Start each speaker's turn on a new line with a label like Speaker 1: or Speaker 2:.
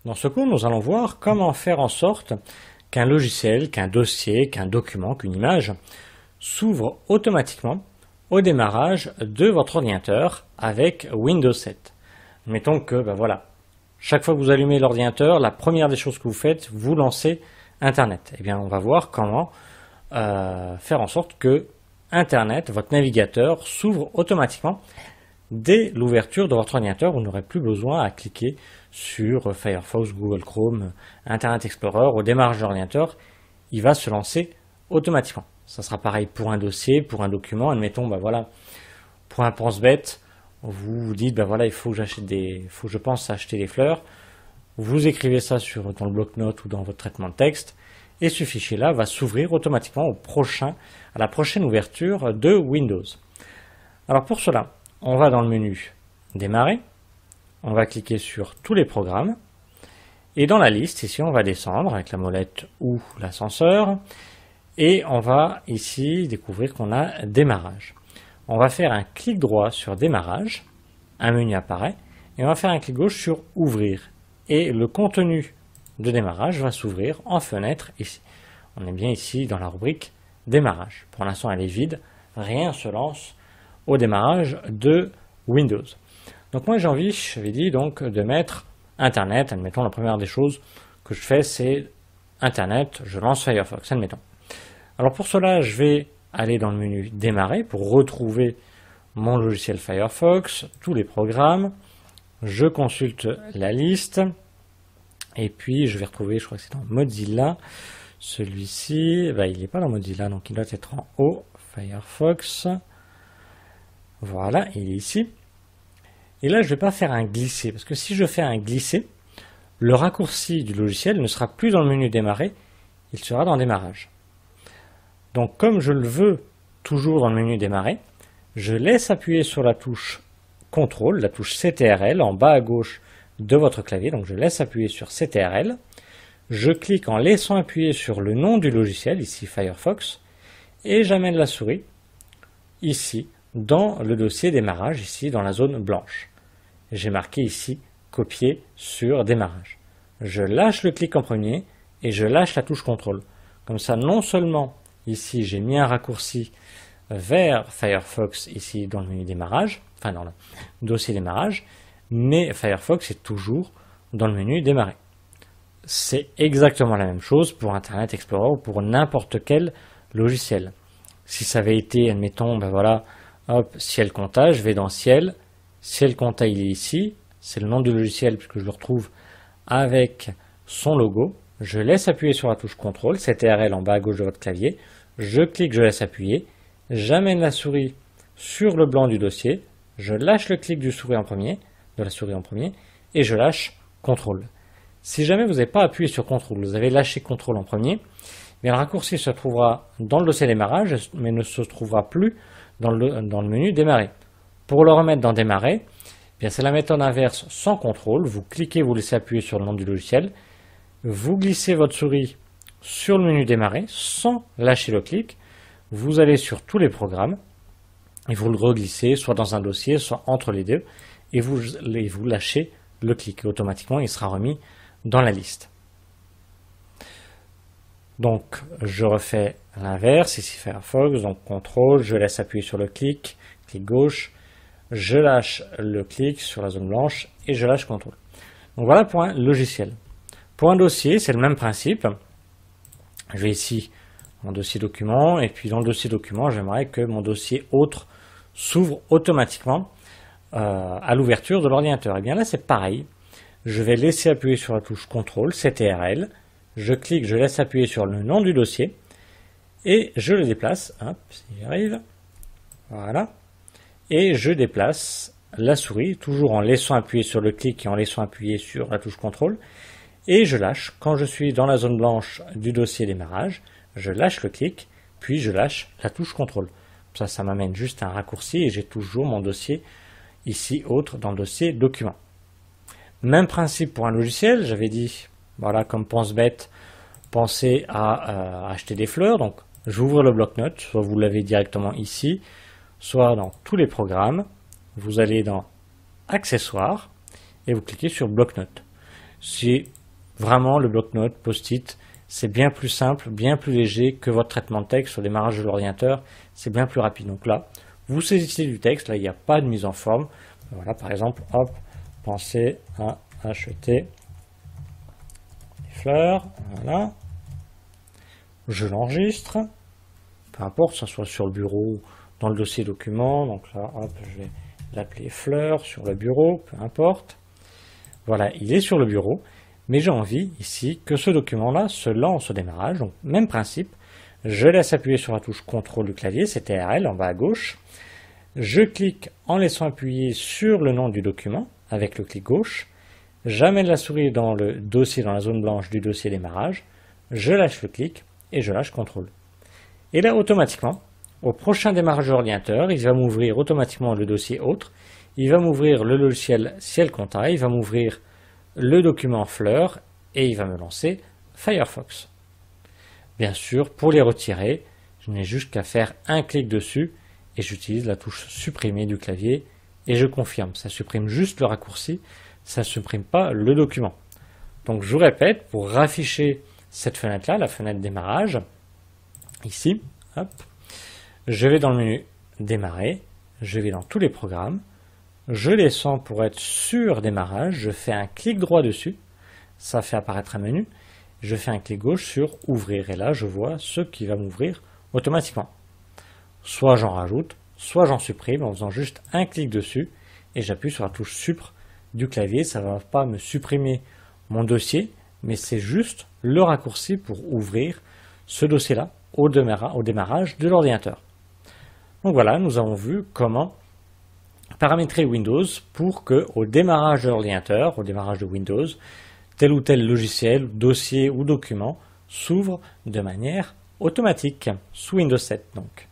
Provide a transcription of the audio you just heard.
Speaker 1: Dans ce cours, nous allons voir comment faire en sorte qu'un logiciel, qu'un dossier, qu'un document, qu'une image s'ouvre automatiquement au démarrage de votre ordinateur avec Windows 7. Mettons que, voilà, chaque fois que vous allumez l'ordinateur, la première des choses que vous faites, vous lancez Internet. Eh bien, on va voir comment faire en sorte que Internet, votre navigateur, s'ouvre automatiquement dès l'ouverture de votre ordinateur. Vous n'aurez plus besoin à cliquer sur Firefox, Google Chrome, Internet Explorer. Au démarrage de l'ordinateur, il va se lancer automatiquement. Ça sera pareil pour un dossier, pour un document. Admettons, voilà, pour un pense-bête, vous vous dites, il faut que je pense acheter des fleurs. Vous écrivez ça dans le bloc-notes ou dans votre traitement de texte, et ce fichier-là va s'ouvrir automatiquement à la prochaine ouverture de Windows. Alors pour cela, on va dans le menu Démarrer, on va cliquer sur tous les programmes, et dans la liste, ici, on va descendre avec la molette ou l'ascenseur, et on va ici découvrir qu'on a Démarrage. On va faire un clic droit sur Démarrage, un menu apparaît, et on va faire un clic gauche sur Ouvrir. Et le contenu de démarrage va s'ouvrir en fenêtre ici. On est bien ici dans la rubrique Démarrage. Pour l'instant, elle est vide, rien ne se lance au démarrage de Windows. Donc moi, j'avais dit donc de mettre Internet. Admettons, la première des choses que je fais, c'est Internet, je lance Firefox, admettons. Alors pour cela, je vais aller dans le menu Démarrer pour retrouver mon logiciel Firefox, tous les programmes. Je consulte la liste et puis je vais retrouver, je crois que c'est dans Mozilla, celui-ci, il n'est pas dans Mozilla, donc il doit être en haut, Firefox, voilà, il est ici. Et là je ne vais pas faire un glisser, parce que si je fais un glisser, le raccourci du logiciel ne sera plus dans le menu Démarrer, il sera dans Démarrage. Donc comme je le veux toujours dans le menu Démarrer, je laisse appuyer sur la touche CTRL, la touche CTRL en bas à gauche de votre clavier, donc je laisse appuyer sur CTRL, je clique en laissant appuyer sur le nom du logiciel, ici Firefox, et j'amène la souris ici dans le dossier démarrage, ici dans la zone blanche. J'ai marqué ici copier sur démarrage. Je lâche le clic en premier et je lâche la touche CTRL. Comme ça, non seulement ici j'ai mis un raccourci vers Firefox ici dans le menu démarrage, enfin dans le dossier démarrage, mais Firefox est toujours dans le menu démarrer. C'est exactement la même chose pour Internet Explorer ou pour n'importe quel logiciel. Si ça avait été, admettons, ciel compta, je vais dans ciel compta, il est ici, c'est le nom du logiciel puisque je le retrouve avec son logo. Je laisse appuyer sur la touche CTRL, CTRL en bas à gauche de votre clavier, je clique, je laisse appuyer, j'amène la souris sur le blanc du dossier, je lâche le clic de la souris en premier, et je lâche CTRL. Si jamais vous n'avez pas appuyé sur CTRL, vous avez lâché CTRL en premier, le raccourci se trouvera dans le dossier démarrage, mais ne se trouvera plus dans le menu démarrer. Pour le remettre dans démarrer, c'est la méthode inverse sans CTRL, vous cliquez, vous laissez appuyer sur le nom du logiciel, vous glissez votre souris sur le menu démarrer sans lâcher le clic, vous allez sur tous les programmes et vous le reglissez soit dans un dossier, soit entre les deux et vous lâchez le clic. Et automatiquement, il sera remis dans la liste. Donc, je refais l'inverse, ici Firefox, donc CTRL, je laisse appuyer sur le clic gauche, je lâche le clic sur la zone blanche et je lâche CTRL. Donc voilà pour un logiciel. Pour un dossier, c'est le même principe. Je vais ici en dossier document et puis dans le dossier document, j'aimerais que mon dossier autre s'ouvre automatiquement à l'ouverture de l'ordinateur. Et bien là, c'est pareil. Je vais laisser appuyer sur la touche CTRL, CTRL. Je clique, je laisse appuyer sur le nom du dossier et je le déplace. Hop, si j'y arrive. Voilà. Et je déplace la souris, toujours en laissant appuyer sur le clic et en laissant appuyer sur la touche CTRL. Et je lâche, quand je suis dans la zone blanche du dossier démarrage, je lâche le clic, puis je lâche la touche CTRL. Ça m'amène juste un raccourci et j'ai toujours mon dossier ici autre dans le dossier document. Même principe pour un logiciel, j'avais dit, voilà, comme pense-bête, pensez à acheter des fleurs. Donc j'ouvre le bloc-notes, soit vous l'avez directement ici, soit dans tous les programmes, vous allez dans accessoires et vous cliquez sur bloc-notes. c'est vraiment le bloc-notes, post-it. C'est bien plus simple, bien plus léger que votre traitement de texte sur le démarrage de l'ordinateur. C'est bien plus rapide. Donc là, vous saisissez du texte. Là, il n'y a pas de mise en forme. Voilà, par exemple, hop, pensez à acheter des fleurs. Voilà. Je l'enregistre. Peu importe, que ce soit sur le bureau, dans le dossier document. Donc là, hop, je vais l'appeler fleurs sur le bureau, peu importe. Voilà, il est sur le bureau. Mais j'ai envie ici que ce document-là se lance au démarrage. Donc, même principe. Je laisse appuyer sur la touche CTRL du clavier, c'est TRL en bas à gauche. Je clique en laissant appuyer sur le nom du document avec le clic gauche. J'amène la souris dans le dossier, dans la zone blanche du dossier démarrage. Je lâche le clic et je lâche CTRL. Et là, automatiquement, au prochain démarrage de l'ordinateur, il va m'ouvrir automatiquement le dossier autre. Il va m'ouvrir le logiciel Ciel Compta, il va m'ouvrir le document fleurs et il va me lancer Firefox. Bien sûr, pour les retirer, je n'ai juste qu'à faire un clic dessus et j'utilise la touche supprimer du clavier et je confirme. Ça supprime juste le raccourci, ça ne supprime pas le document. Donc je vous répète, pour rafficher cette fenêtre-là, la fenêtre démarrage, ici, hop, je vais dans le menu démarrer, je vais dans tous les programmes, je descends pour être sur démarrage, je fais un clic droit dessus, ça fait apparaître un menu, je fais un clic gauche sur ouvrir et là je vois ce qui va m'ouvrir automatiquement. Soit j'en rajoute, soit j'en supprime en faisant juste un clic dessus et j'appuie sur la touche Supr du clavier, ça ne va pas me supprimer mon dossier, mais c'est juste le raccourci pour ouvrir ce dossier-là au démarrage de l'ordinateur. Donc voilà, nous avons vu comment paramétrer Windows pour que au démarrage de l'ordinateur, au démarrage de Windows, tel ou tel logiciel, dossier ou document s'ouvre de manière automatique sous Windows 7 donc.